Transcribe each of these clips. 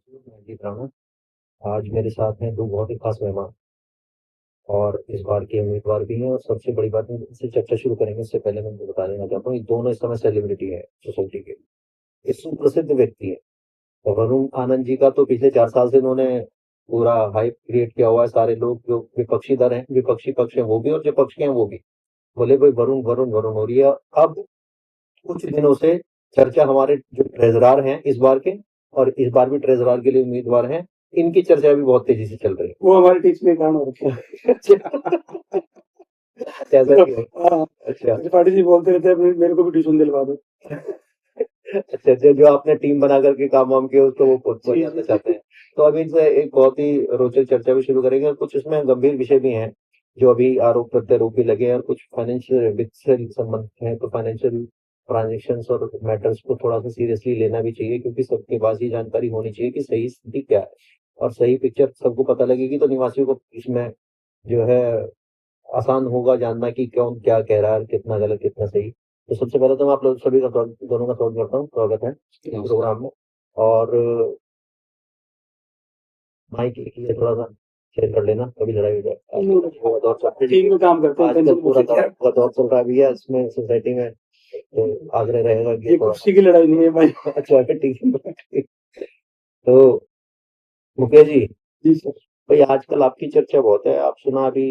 मैं जीत रहा हूँ। आज मेरे साथ हैं दो बहुत ही खास मेहमान और इस बार के उम्मीदवार भी हैं और सबसे बड़ी बात है इससे चर्चा शुरू करेंगे इससे पहले मैं उनको बता देना चाहता हूँ ये दोनों इस समय सेलिब्रिटी है सोसाइटी के। ये सुप्रसिद्ध व्यक्ति है। और वरुण आनंद जी का तो पिछले 4 साल से इन्होंने पूरा हाइप क्रिएट किया हुआ है। सारे लोग जो विपक्षी दल हैं, विपक्षी पक्ष है वो भी और जो पक्ष के हैं वो भी बोले भाई वरुण वरुण वरुण हो रही है। अब कुछ दिनों से चर्चा हमारे जो ट्रेजरार हैं इस बार के और इस बार भी ट्रेजरार के लिए उम्मीदवार हैं, इनकी चर्चा भी बहुत तेजी से चल रही है। वो हमारे टीच में काम हो रखा है। जैसा कि हाँ, अच्छा त्रिपाठी जी बोलते रहते हैं मेरे को भी ट्यूशन दिलवा दो। अच्छा अच्छा, जो आपने टीम बना करके काम वाम किया उसको वो पोर्टफोलियो जानना चाहते हैं। तो अभी इनसे एक बहुत ही रोचक चर्चा भी शुरू करेंगे और कुछ इसमें गंभीर विषय भी हैं जो अभी आरोप प्रत्यारोप भी लगे हैं और कुछ फाइनेंशियल वित्त से संबंधित हैं। तो फाइनेंशियल ट्रांजेक्शंस और मैटर्स को थोड़ा सा सीरियसली लेना भी चाहिए क्योंकि सबके पास ये जानकारी होनी चाहिए कि सही स्थिति क्या है और सही पिक्चर सबको पता लगेगी तो निवासियों को इसमें जो है आसान होगा जानना कि कौन क्या कह रहा है, कितना गलत कितना सही। तो सबसे पहले तो मैं आप लोग सभी का दोनों का स्वागत करता हूँ, स्वागत है प्रोग्राम में। और माइक एक ही है, थोड़ा सा शेयर कर लेना, कभी लड़ाई हो जाए। वो दौर चल टीम में काम करते हैं, आजकल पूरा दौर चल रहा भी है इसमें सोसाइटी में। तो आग्रह रहेगा कि ये कुर्सी की लड़ाई नहीं है भाई। अच्छा ठीक है। तो मुकेश जी सर, भाई आजकल आपकी चर्चा बहुत है। आप सुना अभी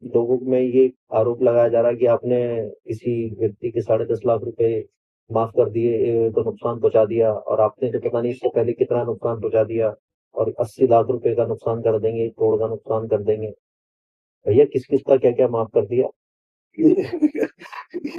लोगों में ये आरोप लगाया जा रहा है कि आपने किसी व्यक्ति के 10.5 लाख रुपए माफ कर दिए, तो नुकसान पहुंचा दिया और आपने तो पता नहीं इससे पहले कितना नुकसान पहुंचा दिया और 80 लाख रुपए का नुकसान कर देंगे, 1 करोड़ का नुकसान कर देंगे। भैया किस किस का क्या क्या माफ कर दिया?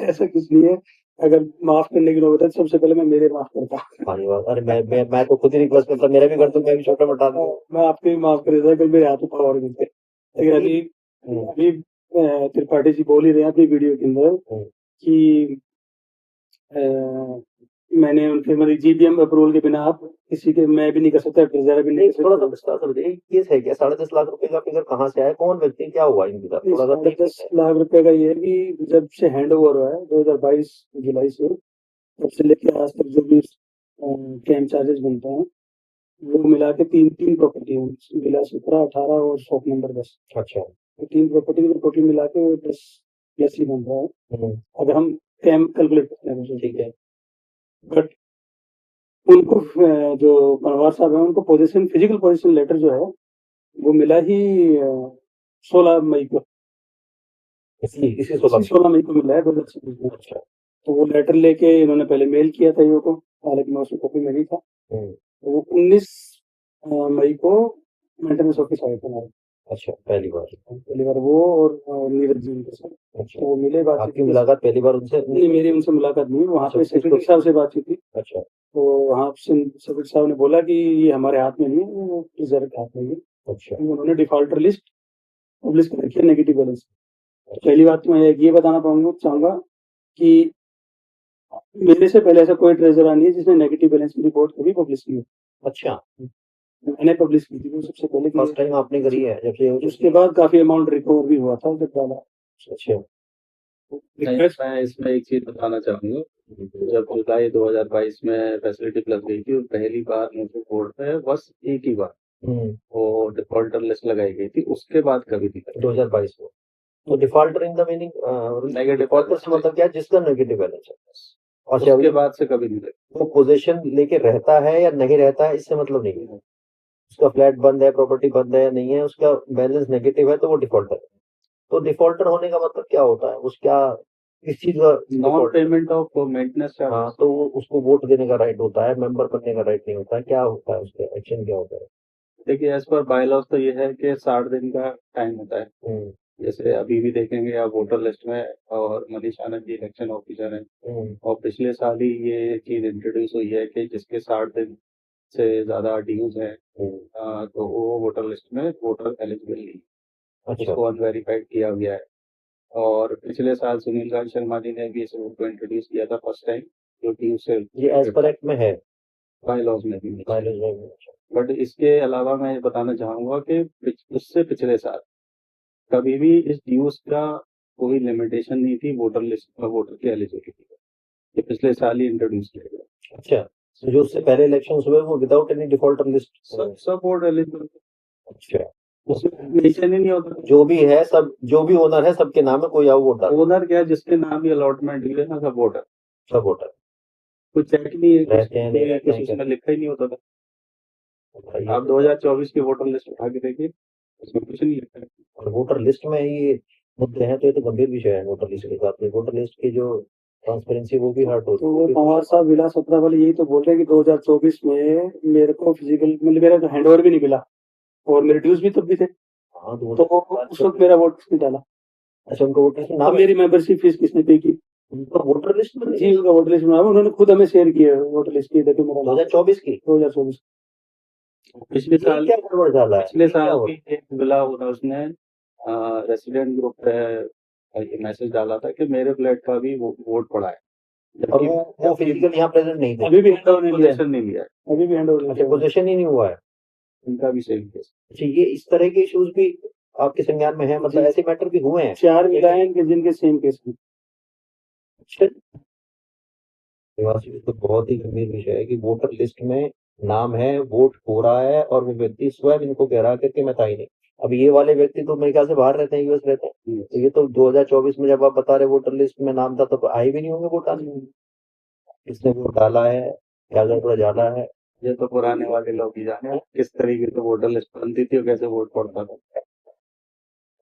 ऐसा कुछ नहीं है। अगर माफ करने की नौबत है सबसे पहले मैं मेरे माफ करता हूँ। हाँ जी बात, अरे मैं तो खुद ही रिक्वेस्ट करता, मेरा भी कर दूं, मैं भी छोटा मोटा आदमी हूँ। मैं आपके भी माफ कर देता अगर मेरे हाथों पावर मिलते। लेकिन अभी अभी त्रिपाठी जी बोल ही रहे हैं अपनी वीडियो के अंदर कि मैंने उनके मतलब जीपीएम अप्रूवल के बिना आप किसी के मैं भी नहीं कर सकता, ट्रेजर भी नहीं कर सकता। थोड़ा सा विस्तार से बताइए, केस है क्या? 10.5 लाख रुपए का फिगर कहाँ से आया? कौन व्यक्ति, क्या हुआ इनके साथ? थोड़ा सा 10.5 लाख रुपए का ये है कि जब से हैंड ओवर हुआ है 2022 जुलाई से, तब से लेके आज तक जो भी कैंप चार्जेस बनते हैं वो मिला के तीन तीन प्रॉपर्टी मिला 17, 18 और शॉप नंबर 10। अच्छा, तो तीन प्रॉपर्टी को टोटल मिला के वो 10 ही बन रहा है अगर हम कैंप कैलकुलेट करते हैं तो। ठीक है, बट उनको जो पनवार साहब है उनको पोजीशन फिजिकल पोजीशन लेटर जो है वो मिला ही 16 मई को। इसी 16 मई को मिला है 2026 में। अच्छा, तो वो लेटर लेके इन्होंने पहले मेल किया था ईओ को, हालांकि मैं उसकी कॉपी में नहीं था। तो वो 19 मई को मेंटेनेंस ऑफिस आए थे हमारे। अच्छा, पहली बार वो और नीरज जी उनके साथ। अच्छा, तो वो मिले, बात आपकी मुलाकात पहली बार उनसे नहीं? मेरी उनसे मुलाकात नहीं, वहाँ पे सेक्रेटरी साहब से बात हुई थी। अच्छा, तो वहाँ से सेक्रेटरी साहब ने बोला कि ये हमारे हाथ में नहीं है, वो रिजर्व के हाथ में है। अच्छा, तो उन्होंने डिफॉल्टर लिस्ट पब्लिश कर रखी है नेगेटिव बैलेंस। पहली बात तो मैं ये बताना चाहूंगा कि मेरे से पहले ऐसा कोई ट्रेजरर नहीं है जिसने नेगेटिव बैलेंस की रिपोर्ट कभी पब्लिश की है। अच्छा, मैंने पब्लिश की थी वो सबसे पहले, फर्स्ट टाइम आपने करी है जब से? उसके बाद काफी अमाउंट रिकवर भी हुआ था जब डाला। अच्छा, मैं इसमें एक चीज बताना चाहूंगा। जब जुलाई 2022 में फैसिलिटी प्लस गई थी और पहली बार मुझे बोर्ड पे बस एक ही बार वो डिफॉल्टर लिस्ट लगाई गई थी, उसके बाद कभी नहीं। 2022 में तो defaulter in the meaning negative defaulter से मतलब क्या है? जिसका नेगेटिव बैलेंस है बस। और उसके बाद से कभी नहीं लगी। वो पोजीशन लेके रहता है या नहीं रहता है इससे मतलब नहीं है। उसका फ्लैट बंद है, प्रॉपर्टी बंद है या नहीं है, उसका बैलेंस नेगेटिव है तो वो डिफॉल्टर है। तो डिफॉल्टर होने का मतलब क्या होता है? उस क्या किस चीज का? Non payment of maintenance charge. हाँ, तो उसको वोट देने का राइट होता है, मेंबर बनने का राइट नहीं होता है, क्या होता है उसका एक्शन क्या होता है? देखिए, एज पर बायलॉज तो ये है कि 60 दिन का टाइम होता है। जैसे अभी भी देखेंगे आप वोटर लिस्ट में, और मनीष आनंद जी इलेक्शन ऑफिसर हैं, और पिछले साल ही ये चीज इंट्रोड्यूस हुई है कि जिसके 60 दिन से ज्यादा ड्यूज है तो वो वोटर लिस्ट में वोटर एलिजिबल नहीं। अच्छा, उसको अनवेरीफाइड किया गया है। और पिछले साल सुनील कांत शर्मा जी ने भी इस रूल को इंट्रोड्यूस किया था फर्स्ट टाइम, जो कि उससे ये एज पर एक्ट में है, बायलॉज में भी। बायलॉज में। बट इसके अलावा मैं ये बताना चाहूंगा कि उससे पिछले साल कभी भी इस ड्यूज का कोई लिमिटेशन नहीं थी वोटर लिस्ट वोटर की एलिजिबिलिटी का। ये पिछले साल ही इंट्रोड्यूस किया गया। अच्छा, तो जो उससे पहले इलेक्शन हुए वो विदाउट एनी डिफॉल्टर लिस्ट? सब वोट एलिजिबल। अच्छा, उसमें मेंशन ही नहीं होता। जो भी है सब, जो भी ओनर है सबके नाम है, कोई आओ वोट डाल, ओनर क्या, जिसके नाम ही अलॉटमेंट हुई है ना, सब वोटर। सब वोटर कुछ चेक नहीं है, रहते हैं नहीं रहते कुछ हैं उसमें लिखा ही नहीं होता था। क्या? आप 2024 की वोटर लिस्ट उठा के देखिए, उसमें कुछ नहीं लिखा है। और वोटर लिस्ट में ये मुद्दे हैं तो ये तो गंभीर विषय है। वोटर लिस्ट के साथ में वोटर लिस्ट की जो ट्रांसपेरेंसी वो भी हर्ट होती है। तो वो पवार साहब विलास सत्रा वाले यही तो बोल रहे हैं कि 2024 में मेरे को फिजिकल मतलब मेरा तो हैंड ओवर भी नहीं मिला और मेरे ड्यूज भी तब भी थे, हाँ तो तो उस वक्त मेरा वोट किसने डाला? अच्छा, उनका वोटर लिस्ट में तो नाम है? मेरी मेंबरशिप फीस किसने पे की? उनका वोटर लिस्ट में जी उनका वोटर लिस्ट में नाम है, उन्होंने खुद हमें शेयर किया वोटर लिस्ट की, देखो मेरा नाम 2024 की 2024। पिछले ये साल क्या गड़बड़ डाला है? पिछले ये क्या साल हो- की एक बिला उसने रेसिडेंट ग्रुप पे ये मैसेज डाला था कि मेरे फ्लैट का भी वोट पड़ा है, और जबकि वो फिजिकल यहाँ प्रेजेंट नहीं थे, अभी भी हैंड ओवर नहीं लिया है, पोजीशन नहीं लिया है। अभी भी हैंड ओवर नहीं अच्छा लिया है। पोजीशन ही नहीं हुआ है। उनका भी सेम केस। अच्छा, ये इस तरह के इश्यूज भी आपके संज्ञान में है? मतलब जी। ऐसे मैटर भी हुए हैं? 4 विधायक के जिनके सेम केस हैं। अच्छा, निवासी तो बहुत ही गंभीर विषय है कि वोटर लिस्ट में नाम है, वोट हो रहा है और वो व्यक्ति स्वयं इनको कह रहा है कि मैं था ही नहीं। अब ये वाले व्यक्ति तो मेरे ख्याल से बाहर रहते हैं, यूएस रहते हैं, तो ये तो 2024 में जब आप बता रहे वोटर लिस्ट में नाम था तो आए भी नहीं होंगे वोट डालने। किसने वोट डाला है, क्या गड़बड़ डाला है? ये तो पुराने वाले लोग ही जाने किस तरीके से वोटर लिस्ट बनती थी और कैसे वोट पड़ता था।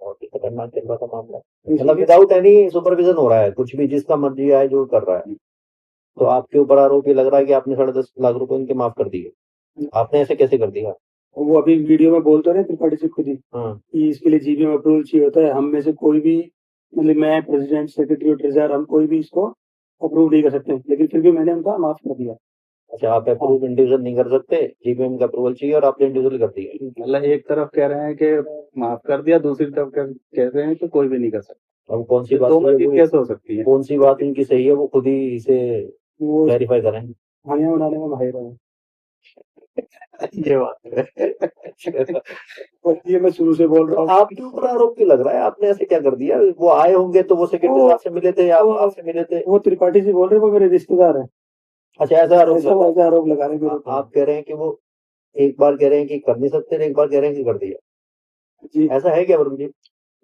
और भी खतरनाक चल रहा था मामला, मतलब विदाउट एनी सुपरविजन हो रहा है, कुछ भी जिसका मर्जी आए जो कर रहा है। तो आपके ऊपर आरोप ये लग रहा है कि आपने 10.5 लाख रुपए उनके माफ कर दिए। आपने ऐसे कैसे कर दिया? वो अभी वीडियो में बोल तो रहे त्रिपाठी जी खुद ही हाँ, कि इसके लिए जीबीएम अप्रूवल चाहिए होता है। हम में से कोई भी, मतलब मैं प्रेसिडेंट सेक्रेटरी और ट्रेजरर, हम कोई भी इसको अप्रूव नहीं कर सकते, लेकिन फिर भी मैंने उनका माफ कर दिया। अच्छा, आप अप्रूव इंडिविजुअल नहीं कर सकते, जीबीएम का अप्रूवल चाहिए और आपने इंडिविजुअल कर दिया। मतलब एक तरफ कह रहे हैं कि माफ कर दिया, दूसरी तरफ कह रहे हैं कि कोई भी नहीं कर सकता। अब कौन सी बात दोनों सही चीज है, कैसे हो सकती है? कौन सी बात उनकी सही है, वो खुद ही इसे वो क्लैरिफाई करें। हानियां बनाने में माहिर है, ये बात है। और ये मैं शुरू से बोल रहा हूँ। आपके ऊपर आरोप क्यों लग रहा है? आपने ऐसे क्या कर दिया? वो आए होंगे तो वो सेक्रेटरी साहब से मिले थे या आप आपसे मिले थे? वो त्रिपाठी जी बोल रहे हैं वो मेरे रिश्तेदार हैं, अच्छा, ऐसा आरोप लग रहा है। ऐसा आरोप लगा रहे हैं मेरे ऊपर। आप कह रहे हैं कि वो एक बार कह रहे हैं कि कर नहीं सकते, एक बार कह रहे हैं कि कर दिया। जी ऐसा है क्या वरुण जी?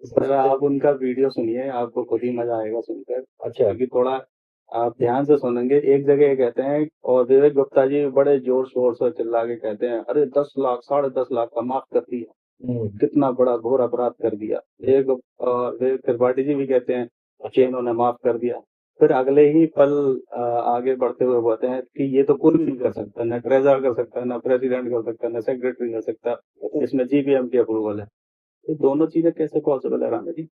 सर आप उनका वीडियो सुनिए, आपको खुद ही मजा आएगा सुनकर। अच्छा, क्योंकि थोड़ा आप ध्यान से सुनेंगे। एक जगह ये कहते हैं और विवेक गुप्ता जी बड़े जोर शोर से चिल्ला के कहते हैं, अरे 10 लाख 10.5 लाख का माफ कर दिया, कितना बड़ा घोर अपराध कर दिया। एक विवेक त्रिपाठी जी भी कहते हैं कि इन्होंने माफ कर दिया। फिर अगले ही पल आगे बढ़ते हुए बोलते हैं कि ये तो कोई भी नहीं कर सकता, न ट्रेजर कर सकता, न प्रेसिडेंट कर सकता, न सेक्रेटरी कर सकता, इसमें जीबीएम की अप्रूवल है। ये दोनों चीजें कैसे पॉसिबल है राणा जी?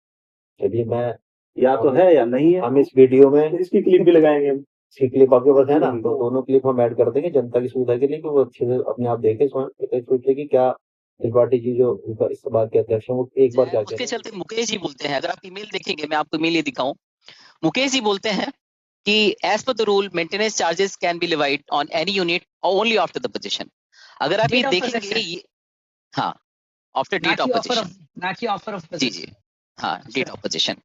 चलिए मैं या तो है या नहीं है। हम इस वीडियो में इसकी क्लिप भी लगाएंगे हम। इसकी क्लिप आपके पास है ना, तो दोनों क्लिप हम ऐड कर देंगे जनता की सुविधा के लिए कि वो अच्छे से अपने आप देखे, स्वयं सोचे कि क्या त्रिपाठी जी जो उनका इस बात के अध्यक्ष हैं वो एक बार क्या उसके चलते मुकेश जी बोलते हैं, अगर आप ईमेल देखेंगे, मैं आपको ईमेल ये दिखाऊं, मुकेश जी बोलते हैं कि as per the rule maintenance charges can be levied on any unit only after the possession. अगर आप ये देखेंगे ये, हाँ, आफ्टर डेट ऑफ पोजीशन, जी जी, हाँ, डेट ऑफ पोजीशन।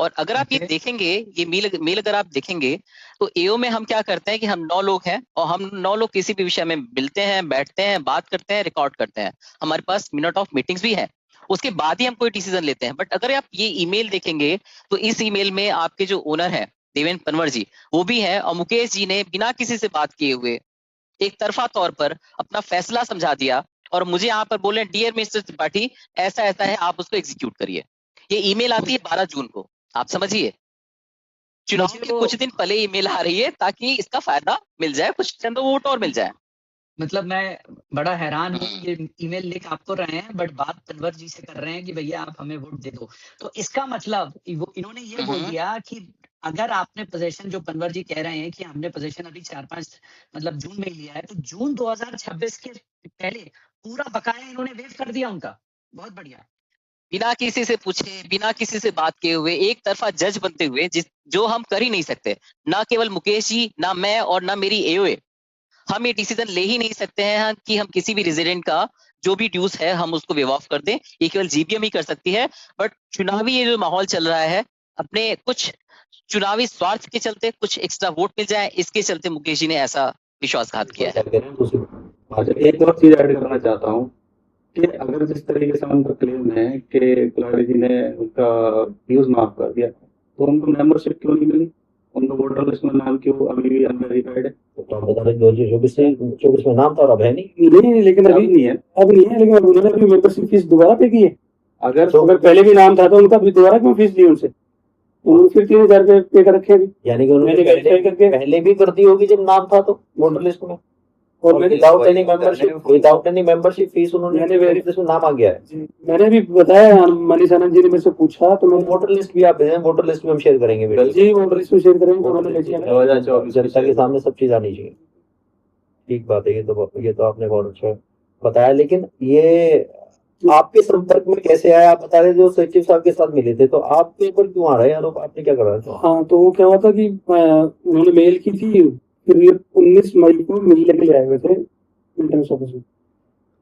और अगर आप ये देखेंगे, ये मेल अगर आप देखेंगे तो एओ में हम क्या करते हैं कि हम 9 लोग हैं और हम 9 लोग किसी भी विषय में मिलते हैं, बैठते हैं, बात करते हैं, रिकॉर्ड करते हैं, हमारे पास मिनट ऑफ मीटिंग्स भी है, उसके बाद ही हम कोई डिसीजन लेते हैं। बट अगर आप ये ईमेल देखेंगे तो इस ईमेल में आपके जो ओनर है देवेंद्र पनवर जी वो भी है, और मुकेश जी ने बिना किसी से बात किए हुए एक तरफा तौर पर अपना फैसला समझा दिया और मुझे यहाँ पर बोले, डियर मिस्टर त्रिपाठी ऐसा ऐसा है, आप उसको एग्जीक्यूट करिए। ये ईमेल आती है 12 जून को, आप समझिए चुनाव के कुछ दिन पहले ईमेल आ रही है ताकि इसका फायदा मिल जाए, कुछ चंद वोट और मिल जाए। मतलब मैं बड़ा हैरान हूँ, ये ईमेल लिख आपको रहे हैं बट बात तनवर जी से कर रहे हैं कि भैया आप हमें वोट दे दो। तो इसका मतलब इन्होंने ये बोल दिया कि अगर आपने पोजीशन, जो पनवर जी कह रहे हैं कि हमने पोजीशन अभी 4-5 मतलब जून में लिया है, तो जून 2026 के पहले पूरा बकाया इन्होंने वेव कर दिया उनका। बहुत बढ़िया, बिना किसी से पूछे, बिना किसी से बात किए हुए, एक तरफा जज बनते हुए, जो हम कर ही नहीं सकते। ना केवल मुकेश जी, ना मैं और ना मेरी एओए, हम ये डिसीजन ले ही नहीं सकते हैं कि हम किसी भी रेजिडेंट का जो भी ड्यूज है हम उसको वेव ऑफ कर दें। ये केवल जीबीएम ही कर सकती है। बट चुनावी ये जो माहौल चल रहा है, अपने कुछ चुनावी स्वार्थ के चलते कुछ एक्स्ट्रा वोट मिल जाए, इसके चलते मुकेश जी ने ऐसा विश्वासघात किया है। क्या कह रहे हैं दूसरी बात? अच्छा, एक और चीज ऐड करना चाहता हूँ कि अगर जिस तरीके से उनका क्लेम है कि कुलाड़ी जी ने उनका व्यूज माफ कर दिया, तो उनको मेंबरशिप क्यों नहीं मिली? उनको वोटर लिस्ट में नाम क्यों अभी भी अनवेरिफाइड है? तो आप बता रहे 2024 में नाम था और अब है नहीं। नहीं, लेकिन अभी नहीं है। अब नहीं है, लेकिन अब उन्होंने अपनी मेंबरशिप फीस दोबारा पे की है। अगर तो अगर पहले भी नाम था तो उनका भी दोबारा क्यों फीस दी उनसे? उन्होंने फिर 3,000 रुपये पे कर रखे अभी। यानी कि उन्होंने मैंने वेरीफाई करके पहले भी कर दी होगी जब नाम था तो वोटर लिस्ट में, और मैंने विदाउट एनी मेंबरशिप फीस उन्होंने मैंने वोटर लिस्ट में नाम आ गया है। मैंने भी बताया, मनीष आनंद जी ने मेरे से पूछा तो मैं वोटर लिस्ट भी आप भेजें, वोटर लिस्ट में हम शेयर करेंगे वीडियो। जी वोटर लिस्ट में शेयर करेंगे। उन्होंने भेजी है। 2024 जनता के सामने सब चीज आनी चाहिए। ठीक बात है, ये तो आपने बहुत अच्छा बताया। लेकिन ये आपके संपर्क में कैसे आया? आप बता रहे जो सचिव साहब के साथ मिले थे, तो आपके ऊपर क्यों आ रहा है आरोप? आपने क्या करा था? हाँ, तो वो क्या हुआ था कि उन्होंने मेल की थी, फिर ये 19 मई को मेल लेके आए हुए थे इंटरनेट ऑफिस में।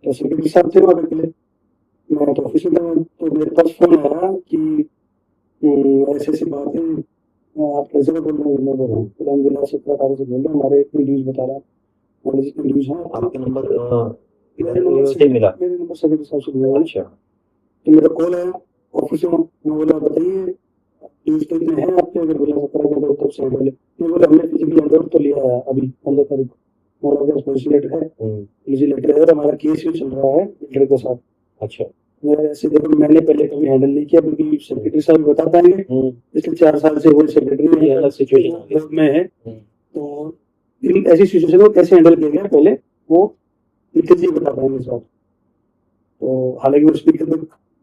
तो सेक्रेटरी साहब थे वहाँ पे, मैं तो ऑफिस में था, तो मेरे पास फोन आया कि ऐसी ऐसी बात है, आप कैसे बोल रहे हैं? मैं बोल रहा हूँ फिर हम जिला 17 से बोल रहे हैं, हमारे इतनी न्यूज बता रहा है, हमारे जितनी न्यूज है आपके नंबर मेरे नंबर से मिला? मेरे नंबर सेक्रेटरी साहब से मिला। अच्छा, तो मेरा कॉल आया ऑफिस में, मैं बोला बताइए न्यूज तो इतने हैं आपके, अगर बोला 17 घंटे तब से बोले, मैं बोला हमने फिजिकली अंदर तो लिया है अभी 15 तारीख को, और अगर पुलिस लेटर है, पुलिस लेटर है, और हमारा केस भी चल रहा है बिल्डर के साथ। अच्छा, मेरा ऐसे देखो मैंने पहले कभी हैंडल नहीं किया, क्योंकि सेक्रेटरी साहब बता पाएंगे, पिछले 4 साल से वो सेक्रेटरी अलग सिचुएशन में है। तो इन ऐसी सिचुएशन को कैसे हैंडल किया गया पहले वो निखिल जी बता पाएंगे इस बात। तो हालांकि वो स्पीकर पे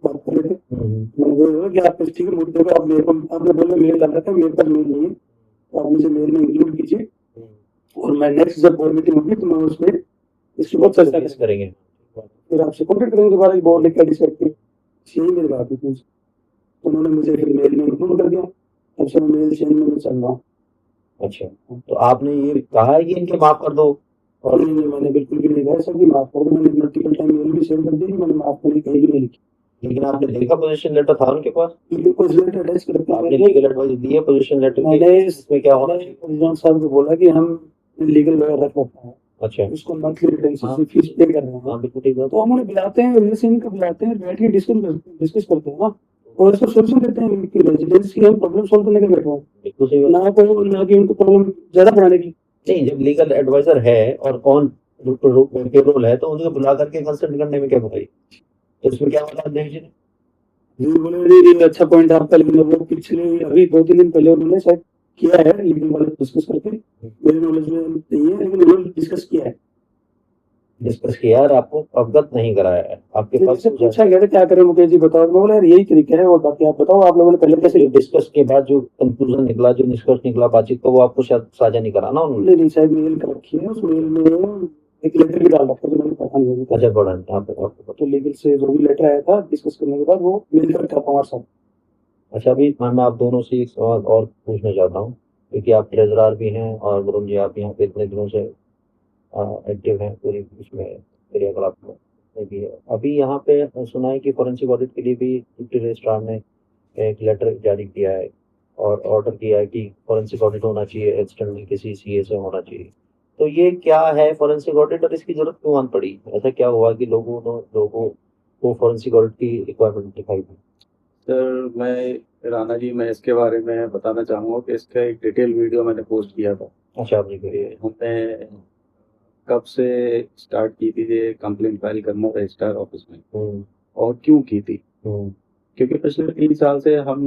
बात कर रहे थे, मैंने बोला कि आप ठीक है मुद्दे को आप मेरे को, आपने बोला मेल डाल रहा था, मेरे पास मेल नहीं है, तो आप मुझे मेल में इंक्लूड कीजिए, और मैं नेक्स्ट जब बोर्ड मीटिंग होगी तो मैं उसमें इसकी बहुत चर्चा करेंगे, फिर आपसे कॉन्टेक्ट करेंगे दोबारा बोर्ड लिख कर डिसाइड करके। यही मेरी बात थी। तो उन्होंने मुझे फिर मेल में इंक्लूड कर दिया, तब से मैं मेल चेंज में चल रहा हूँ। अच्छा, तो आपने ये कहा है कि इनके माफ कर दो? और नहीं, मैंने बिल्कुल भी नहीं कहा सर कि माफ कर दो, मैंने मल्टीपल टाइम मेल भी शेयर कर दी, मैंने माफ करने कहीं भी नहीं लिखी। लेकिन आपने देखा पोजीशन लेटर था उनके पास? पोजीशन लेटर अटैच करके आपने लीगल एडवाइस दी है पोजीशन लेटर की? मैंने इसमें क्या होना? प्रेसिडेंट साहब को बोला कि हम लीगल वगैरह रख रखा है, अच्छा, उसको मंथली रिटर्न से फीस पे कर रहे हैं। हाँ बिल्कुल ठीक है। तो हम उन्हें बुलाते हैं, रेजिडेंट को बुलाते हैं, बैठ के डिस्कस करते हैं ना, और इसको सोल्यूशन देते हैं कि रेजिडेंट्स की हम प्रॉब्लम सॉल्व करने के बैठे हैं, बिल्कुल सही बात। ना कि उनको प्रॉब्लम ज्यादा बढ़ाने की। नहीं, जब लीगल एडवाइजर है और कौन पेरोल है, तो उनको बुला करके कंसल्ट करने में क्या बुराई? तो इसमें क्या बोला अध्यक्ष जी ने? जी बोले ये अच्छा पॉइंट आपका, लेकिन वो पिछले अभी 2-3 दिन पहले उन्होंने शायद किया है लीगल वाले डिस्कस करके, मेरे नॉलेज में नहीं है, लेकिन उन्होंने डिस्कस किया है और आपको अवगत नहीं कराया है। आपके पास पूछा गया था क्या करें मुकेश जी बताओ, मैं बोला यार यही तरीका है, और बाकी आप बताओ आप लोगों ने पहले कैसे डिस्कस के बाद जो कंक्लूजन निकला, जो निष्कर्ष निकला बातचीत का, वो आपको शायद साझा नहीं करा ना उन्होंने? नहीं, शायद मेल कर रखी है, उस मेल में एक लेटर भी डाल रखा है जो मैंने पढ़ा नहीं है। अच्छा, बड़ा यहाँ पे आपको तो लीगल से जो भी लेटर आया था डिस्कस करने के बाद वो मेल कर रखा हमारे साथ। अच्छा, अभी मैं आप दोनों से एक सवाल और पूछना चाहता हूँ, क्योंकि आप ट्रेजरर भी हैं और वरुण जी आप यहाँ पे इतने दिनों से एक्टिव हैं पूरी इसमें क्रियाकलाप में भी है। अभी यहाँ पे सुना है कि फॉरेंसिक ऑडिट के लिए भी डिप्टी रजिस्ट्रार ने एक लेटर जारी किया है और ऑर्डर किया है कि फॉरेंसिक ऑडिट होना चाहिए, एक्सटर्नल किसी सीए से होना चाहिए। तो ये क्या है फॉरेंसिक ऑडिट और इसकी जरूरत क्यों आन पड़ी? ऐसा क्या हुआ कि लोगों को फॉरेंसिक ऑडिट की रिक्वायरमेंट दिखाई दी? सर राणा जी, मैं इसके बारे में बताना चाहूँगा कि इसका एक डिटेल वीडियो मैंने पोस्ट किया था। अच्छा, आपने करिए। हमने कब से स्टार्ट की थी ये कंप्लेंट फाइल करना रजिस्ट्रार ऑफिस में, और क्यों की थी? क्योंकि पिछले 3 साल से हम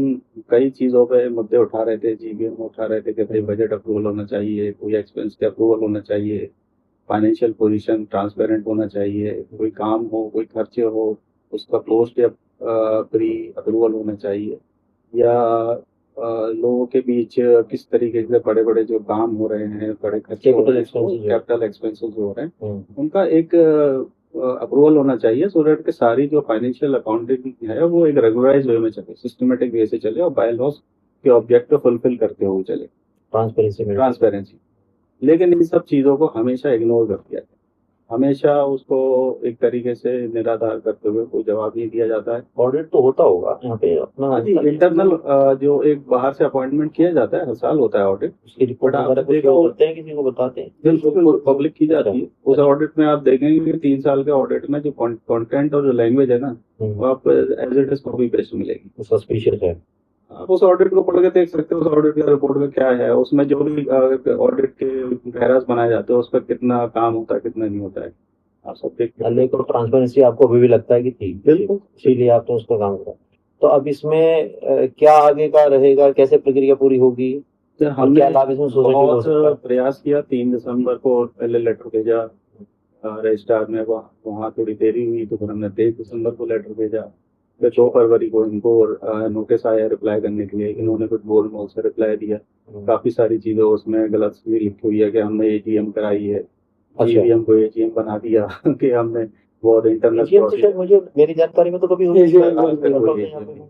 कई चीज़ों पे मुद्दे उठा रहे थे, जीबीएम उठा रहे थे कि भाई बजट अप्रूवल होना चाहिए, कोई एक्सपेंस के अप्रूवल होना चाहिए, फाइनेंशियल पोजीशन ट्रांसपेरेंट होना चाहिए, कोई काम हो, कोई खर्चे हो, उसका पोस्ट या प्री अप्रूवल होना चाहिए, या लोगों के बीच किस तरीके से बड़े बड़े जो काम हो रहे हैं, बड़े खर्चे हो रहे हैं, कैपिटल एक्सपेंसेस हो रहे हैं, उनका एक अप्रूवल होना चाहिए, सो दैट के सारी जो फाइनेंशियल अकाउंटिंग है वो एक रेगुलराइज वे में चले, सिस्टमेटिक वे से चले और बाय लॉस के ऑब्जेक्टिव फुलफिल करते हुए चले, ट्रांसपेरेंसी। लेकिन इन सब चीज़ों को हमेशा इग्नोर कर दिया हमेशा उसको एक तरीके से निराधार करते हुए कोई जवाब नहीं दिया जाता है। ऑडिट तो होता होगा यहाँ पे अपना, हाँ जी, इंटरनल जो एक बाहर से अपॉइंटमेंट किया जाता है, हर साल होता है ऑडिट। उसकी रिपोर्ट बट आप वगैरह कुछ देखो- करते हैं, किसी को बताते हैं? बिल्कुल पब्लिक की जाती है। उस ऑडिट में आप देखेंगे कि 3 साल के ऑडिट में जो कंटेंट और जो लैंग्वेज है ना, वो आपको as it is copy paste मिलेगी। सस्पिशियस है। आप उस ऑडिट को पढ़ के देख सकते हो, उस ऑडिट की रिपोर्ट में क्या है, उसमें जो भी ऑडिट के पैरास बनाए जाते हैं उस पर कितना काम होता है, कितना नहीं होता है, आप सब देखते हैं। लेकिन ट्रांसपेरेंसी आपको अभी भी लगता है कि थी, बिल्कुल। इसीलिए आप तो उसका काम करा। तो अब इसमें क्या आगे का रहेगा, कैसे प्रक्रिया पूरी होगी, तो और हमने क्या लाभ इसमें सोसाइटी को हो सकता है? बहुत प्रयास किया। 3 दिसंबर को पहले लेटर भेजा रजिस्ट्रार में, वहाँ थोड़ी देरी हुई तो फिर हमने 23 दिसंबर को लेटर भेजा। फिर 2 फरवरी को इनको नोटिस आया रिप्लाई करने के लिए। इन्होंने कुछ बोल मोल से रिप्लाई दिया। काफी सारी चीजें उसमें गलत भी लिखी हुई है कि हमने एजीएम कराई है, ईवीएम को एजीएम बना दिया कि हमने बहुत इंटरनल AGM से शायद मुझे, मेरी जानकारी में तो कभी हुई AGM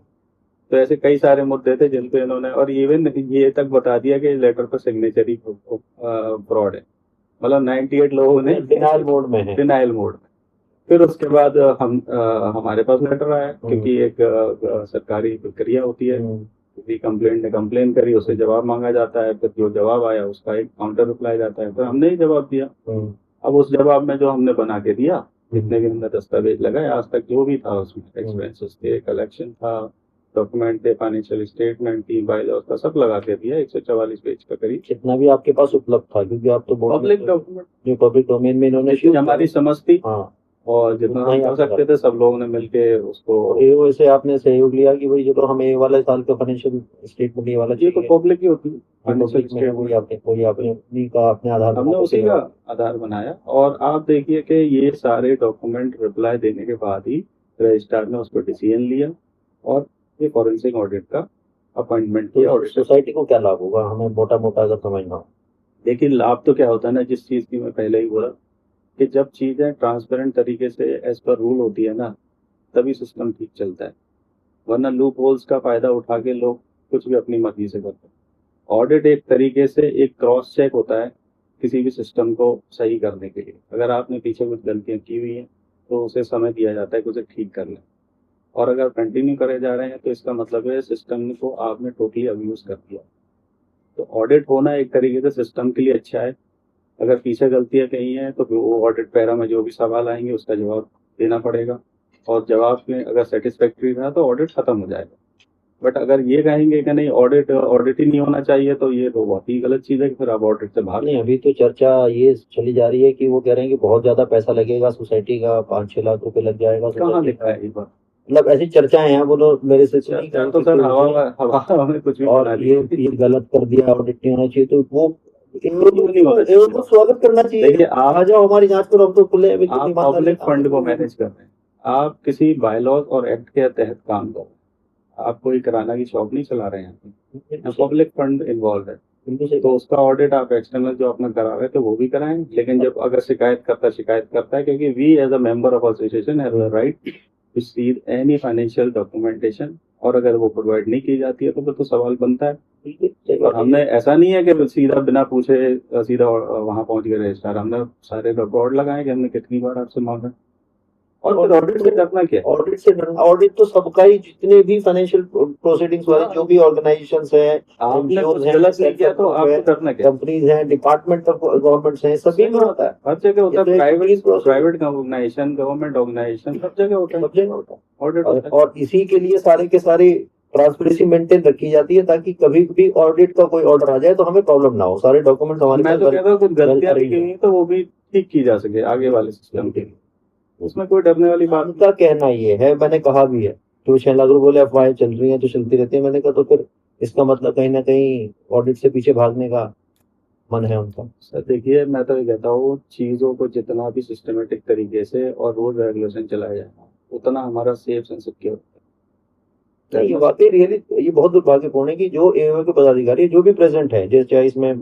तो ऐसे कई सारे मुद्दे थे जिन पे इन्होंने, और इवन ये तक बता दिया कि लेटर पर सिग्नेचर ही फ्रॉड है। मतलब 98 लोगों ने डिनायल मोड में है। डिनाइल मोड में। फिर उसके बाद हमारे पास लेटर आया, क्योंकि एक सरकारी प्रक्रिया होती है। किसी कंप्लेंट ने कंप्लेन करी, उससे जवाब मांगा जाता है, फिर जो जवाब आया उसका एक काउंटर रिप्लाई जाता है। फिर हमने ही जवाब दिया। अब उस जवाब में जो हमने बना के दिया, जितने भी हमने दस्तावेज लगाए आज तक, जो भी था उसमें एक्सपेंसेस थे, कलेक्शन था, डॉक्यूमेंट थे, फाइनेंशियल स्टेटमेंट थी, बायलॉज का सब लगा के दिया 144 पेज का करीब, जितना भी आपके पास उपलब्ध था, क्योंकि आप तो पब्लिक डॉक्यूमेंट जो पब्लिक डोमेन में इन्होंने जितनी हमारी समझ थी हाँ, और जितना उतना हम ही कर आप सकते थे, सब लोगों ने मिलके उसको। वैसे आपने सहयोग लिया कि भाई जो हमें ये वाला साल का फाइनेंशियल स्टेटमेंट ये वाला ये तो पब्लिक ही होती है, पब्लिक में है, वही आपने उन्हीं का अपने आधार हमने उसी का आधार बनाया। और आप देखिए कि ये सारे डॉक्यूमेंट रिप्लाई देने के बाद ही रजिस्ट्रार ने उस पर डिसीजन लिया और ये फॉरेंसिक ऑडिट का अपॉइंटमेंट किया। ऑडिट सोसाइटी को क्या लाभ होगा, हमें मोटा मोटा अगर समझना हो? देखिए, लाभ तो क्या होता है ना, जिस चीज की मैं पहले ही बोला कि जब चीजें ट्रांसपेरेंट तरीके से एज पर रूल होती है ना, तभी सिस्टम ठीक चलता है। वरना लूप होल्स का फायदा उठा के लोग कुछ भी अपनी मर्जी से करते हैं। ऑडिट एक तरीके से एक क्रॉस चेक होता है किसी भी सिस्टम को सही करने के लिए। अगर आपने पीछे कुछ गलतियां की हुई हैं तो उसे समय दिया जाता है कि उसे ठीक कर लें, और अगर कंटिन्यू करे जा रहे हैं तो इसका मतलब है सिस्टम को आपने टोटली अब्यूज कर दिया। तो ऑडिट होना एक तरीके से सिस्टम के लिए अच्छा है। अगर पीछे गलतियां कही हैं तो वो ऑडिट पैरा में जो भी सवाल आएंगे उसका जवाब देना पड़ेगा, और जवाब में अगर सेटिस्फैक्ट्री रहा तो ऑडिट खत्म हो जाएगा। बट अगर ये कहेंगे कि नहीं ऑडिट ही नहीं होना चाहिए, तो ये तो बहुत ही गलत चीज है कि फिर आप ऑडिट से भाग। नहीं, अभी तो चर्चा ये चली जा रही है कि वो कह रहे हैं कि बहुत ज्यादा पैसा लगेगा सोसाइटी का, 5-6 लाख रुपए लग जाएगा। कहाँ लिखा है ये बात? मतलब ऐसी चर्चाएं हैं, वो तो मेरे से सुनी चर्चा तो सर हवा में कुछ भी और बना दी। ये गलत कर दिया, ऑडिट नहीं होना चाहिए, तो वो नहीं होना चाहिए। इनको स्वागत करना चाहिए। देखिए, आ जाओ हमारी जांच करो, हम तो खुले हैं, आप पब्लिक फंड को मैनेज कर रहे हैं, आप किसी बायलॉज और एक्ट के तहत काम कर रहे हैं, आप कोई किराना की शॉप नहीं चला रहे हैं, पब्लिक फंड इन्वॉल्व है। तो उसका ऑडिट आप एक्सटर्नल जो अपना करा रहे थे वो भी कराएं। लेकिन जब अगर शिकायत करता है, क्योंकि we as a member of association have the right to see any financial documentation, और अगर वो प्रोवाइड नहीं की जाती है तो फिर तो सवाल बनता है। और हमने ऐसा नहीं है कि सीधा बिना पूछे सीधा वहां पहुंच गए रजिस्ट्रार, हमने सारे रिकॉर्ड लगाए कि हमने कितनी बार आपसे मांगा। और फिर ऑडिट से डरना क्या? ऑडिट तो सबका ही, जितने भी फाइनेंशियल प्रोसीडिंग्स वाले जो भी ऑर्गेनाइजेशंस हैं, आपने कुछ गलत नहीं किया तो आपको डरना क्या? कंपनीज हैं, डिपार्टमेंट ऑफ गवर्नमेंट्स हैं, सभी में होता है, हर जगह होता है। प्राइवेट ऑर्गेनाइजेशन, गवर्नमेंट ऑर्गेनाइजेशन, सब जगह होता है ऑडिट। और इसी के लिए सारे के सारे ट्रांसपेरेंसी मेंटेन रखी जाती है, ताकि कभी भी ऑडिट का कोई ऑर्डर आ जाए तो हमें प्रॉब्लम ना हो, सारे डॉक्यूमेंट हमारे मैं तो कहता हूँ कुछ गलतियां की हुई तो वो भी ठीक की जा सके आगे वाले सिस्टम के लिए, उसमें कोई डरने वाली बात। उनका कहना ये है, मैंने कहा भी है, तो शैला गुरु बोले अफवाहें चल रही हैं तो चलती रहती है। मैंने कहा तो फिर इसका मतलब कहीं ना कहीं ऑडिट से पीछे भागने का मन है उनका। सर देखिए, मैं तो ये कहता हूँ चीजों को जितना भी सिस्टमेटिक तरीके से और रूल रेगुलेशन चलाया जाए उतना हमारा सेफ एंड सिक्योर। ये वाकई रियली ये बहुत दुर्भाग्यपूर्ण है कि जो एओए के पदाधिकारी जो भी प्रेजेंट है, जैसे चाहे इसमें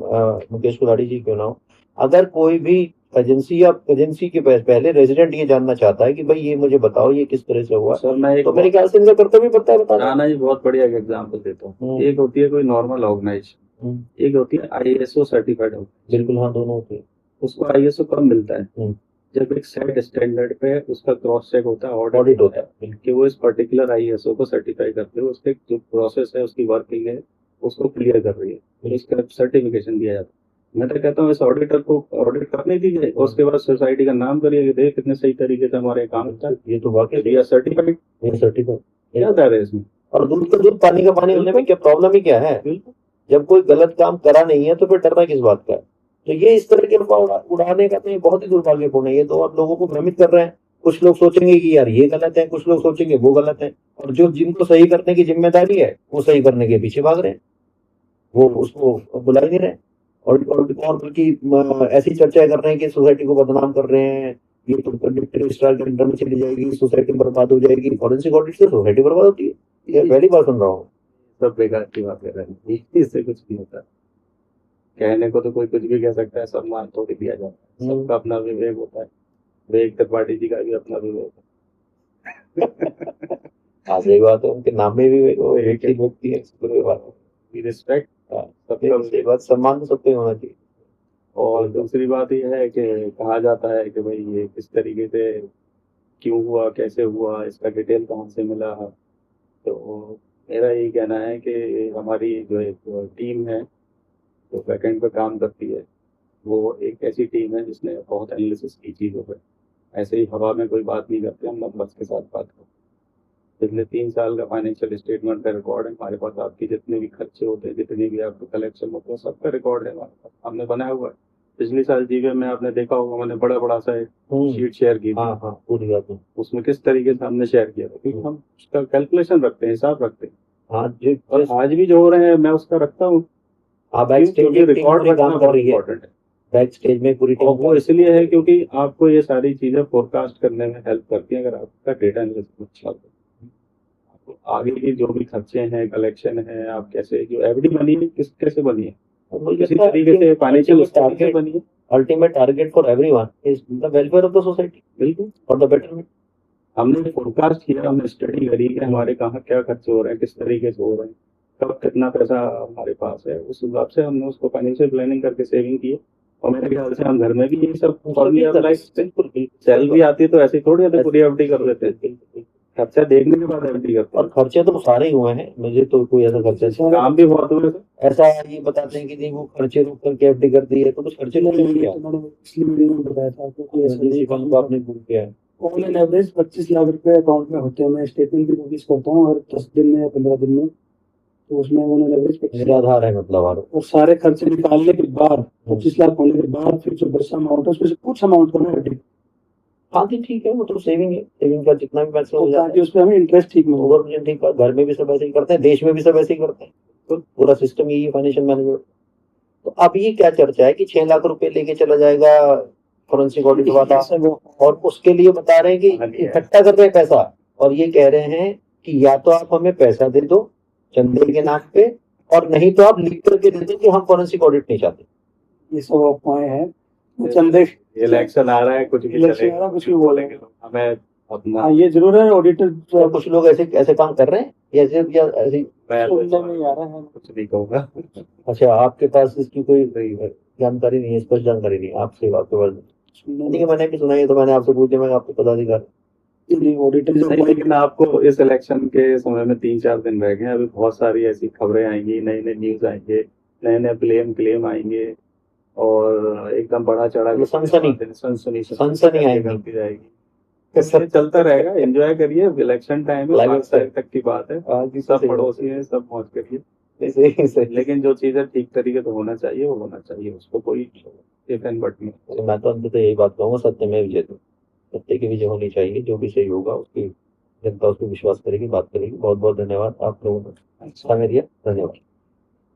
मुकेश कुलाड़ी जी क्यों ना हो, अगर कोई भी एजेंसी के पहले रेजिडेंट ये जानना चाहता है कि भाई ये मुझे बताओ ये किस तरह से हुआ, सर मैं तो मेरे ख्याल से इनका कर्तव्य पड़ता है बताना। नाना जी बहुत बढ़िया एक एग्जाम्पल देता हूँ। एक होती है कोई नॉर्मल ऑर्गेनाइजेशन, एक होती है ISO सर्टिफाइड ऑर्गेनाइजेशन। बिल्कुल, हाँ, दोनों होते हैं। उसको ISO कब मिलता है? जब एक सेट स्टैंडर्ड पे उसका क्रॉस चेक होता है, ऑडिट होता है। कि वो इस पर्टिकुलर आईएसओ को सर्टिफाई करते हो, उसके जो प्रोसेस है, उसकी वर्किंग है, उसको क्लियर कर रही है, तो इसका सर्टिफिकेशन दिया जाता है। मैं तो कहता हूँ इस ऑडिटर को ऑडिट करने दीजिए, उसके बाद सोसाइटी का नाम करिए कि देख कितने सही तरीके से हमारे काम होता है, ये तो वाकई सर्टिफाइड, ये सर्टिफाइड क्या डर है इसमें? और दूध का दूध पानी का पानी होने में क्या प्रॉब्लम ही क्या है? जब कोई गलत काम करा नहीं है तो फिर डरना किस बात का है? तो ये इस तरह के उड़ाने का तो ये बहुत ही दुर्भाग्यपूर्ण है। ये तो आप लोगों को भ्रमित कर रहे हैं। कुछ लोग सोचेंगे कि यार ये गलत है, कुछ लोग सोचेंगे वो गलत है, और जो जिनको सही करने की जिम्मेदारी है वो सही करने के पीछे भाग रहे हैं, वो उसको बुला ही नहीं रहे। और बल्कि ऐसी चर्चा कर रहे हैं कि सोसाइटी को बदनाम कर रहे हैं, ये तो रजिस्ट्रार के अंडर में चली जाएगी, सोसाइटी बर्बाद हो जाएगी। फॉरेंसिक ऑडिट से सोसाइटी बर्बाद होती है, ये पहली बार सुन रहा हूँ। सब बेकार की बात कर रहे हैं, इससे कुछ नहीं होता। कहने को तो कोई कुछ भी कह सकता है, सम्मान थोड़ी दिया जाता है, सबका अपना विवेक होता है, विवेक त्रिपाठी जी का भी अपना विवेक है। हाँ सही बात है, उनके नाम में भी वो एक ही व्यक्ति है, रिस्पेक्ट, सही बात, सम्मान तो सबको होना चाहिए। और दूसरी बात यह है कि कहा जाता है कि भाई ये किस तरीके से क्यों हुआ, कैसे हुआ, इसका डिटेल कहाँ से मिला। तो मेरा यही कहना है कि हमारी जो एक टीम है जो बैकएंड पे काम करती है, वो एक ऐसी टीम है जिसने बहुत एनालिसिस की चीज़ों पे। ऐसे ही हवा में कोई बात नहीं करते, हम नंबर्स के साथ बात करते हैं। पिछले 3 साल का फाइनेंशियल स्टेटमेंट का रिकॉर्ड है हमारे पास, आपकी जितने भी खर्चे होते हैं, जितने भी आपको कलेक्शन होते हैं, सबका रिकॉर्ड है हमारे पास, हमने बनाया हुआ है। पिछले साल जीवे में आपने देखा होगा, मैंने बड़ा सा एक शीट शेयर की थी। हाँ पूरी बात है। उसमें किस तरीके से हमने शेयर किया था, क्योंकि हम उसका कैलकुलेशन रखते हैं, हिसाब रखते हैं। हाँ और आज भी जो हो रहे हैं मैं उसका रखता हूँ। बैक स्टेज रिकॉर्ड रखना बहुत इम्पोर्टेंट है। बैक स्टेज में पूरी और वो इसलिए है क्योंकि आपको ये सारी चीजें फोरकास्ट करने में हेल्प करती हैं, अगर आपका डेटा एनालिसिस अच्छा हो। आपको आगे की जो भी खर्चे हैं, कलेक्शन है, आप कैसे जो एफडी बनी है कैसे बनी है, किसी तरीके से फाइनेंशियल टारगेट बनी है। Ultimate target for everyone is the welfare of the society, बिल्कुल, फॉर द बेटरमेंट। हमने फोरकास्ट किया, हमने स्टडी करी कि हमारे कहाँ क्या खर्चे हो रहे हैं, किस तरीके से हो रहे हैं, कब कितना पैसा हमारे पास है, उस हिसाब से हमने उसको फाइनेंशियल प्लानिंग करके सेविंग की है। और मेरे ख्याल से हम घर में भी ये सब सैलरी आती है तो ऐसे थोड़ी आते पूरी एफडी कर देते हैं, खर्चा देखने के बाद एफडी करते हैं। और खर्चे तो सारे ही हुए हैं, मुझे तो कोई ऐसा खर्चा काम भी बहुत हुए। ऐसा ये बताते हैं कि नहीं वो खर्चे रोक करके एफडी कर दी है, तो कुछ खर्चे नहीं किया, पिछली वीडियो में बताया था आपको आपने भूल किया है। ऑन एन एवरेज 25 लाख रुपए अकाउंट में होते हैं। मैं स्टेटमेंट भी रिलीज करता हूँ हर 10 दिन में या 15 दिन में, तो उसमें ऑन एन एवरेज 25 निराधार है मतलब। और सारे खर्चे निकालने के बाद 25 लाख होने के बाद फिर जो बचा अमाउंट है उसमें से कुछ अमाउंट को ना एफडी। हाँ ठीक है, वो तो सेविंग है, सेविंग का जितना भी पैसा हो जाता ताकि उस पर हमें इंटरेस्ट ठीक मिले। ओवर ठीक, घर में भी सब ऐसे ही करते हैं, देश में भी सब ऐसे ही करते हैं, तो पूरा सिस्टम यही है फाइनेंशियल मैनेजमेंट। तो अब ये क्या चर्चा है कि 6 लाख रुपए लेके चला जाएगा फॉरेंसिक ऑडिट वाला, और उसके लिए बता रहे हैं कि इकट्ठा कर रहे हैं पैसा, और ये कह रहे हैं कि या तो आप हमें पैसा दे दो चंदे के नाम पे, और नहीं तो आप लिख करके दे दो कि हम फॉरेंसिक ऑडिट नहीं चाहते। ये सब अफवाहें हैं। चंदे इलेक्शन आ रहा है, कुछ भी चलेगा, कुछ भी बोलेंगे हमें अपना। ये जरूर है ऑडिटर तो कुछ लोग ऐसे काम कर रहे हैं या ऐसे सुनने में आ रहा है। कुछ नहीं कहूँगा। अच्छा, आपके पास इसकी कोई जानकारी नहीं है, स्पष्ट जानकारी नहीं, आपसे आपके पास नहीं है। मैंने भी सुना है तो मैंने आपसे पूछा, मैं आपको पदाधिकारी ऑडिटर। लेकिन आपको इस इलेक्शन के समय में 3-4 दिन रह गए, अभी बहुत सारी ऐसी खबरें आएंगी, नए न्यूज आएंगे, नए क्लेम आएंगे, और एकदम बड़ा चढ़ा सनसनी आएगी, चलता रहेगा। एंजॉय करिए, इलेक्शन टाइम है, 5 तारीख तक की बात है, आज सब पड़ोसी है, सब मौज करिए। लेकिन जो चीजें ठीक तरीके से होना चाहिए वो होना चाहिए, उसको कोई इफ एंड बट नहीं। मैं तो अंततः यही बात कहूँगा, सत्य में विजय, सत्य की विजय होनी चाहिए। जो भी सही होगा उसकी जनता उस पर विश्वास करेगी, बात करेगी। बहुत बहुत धन्यवाद, आप लोगों ने समय दिया, धन्यवाद।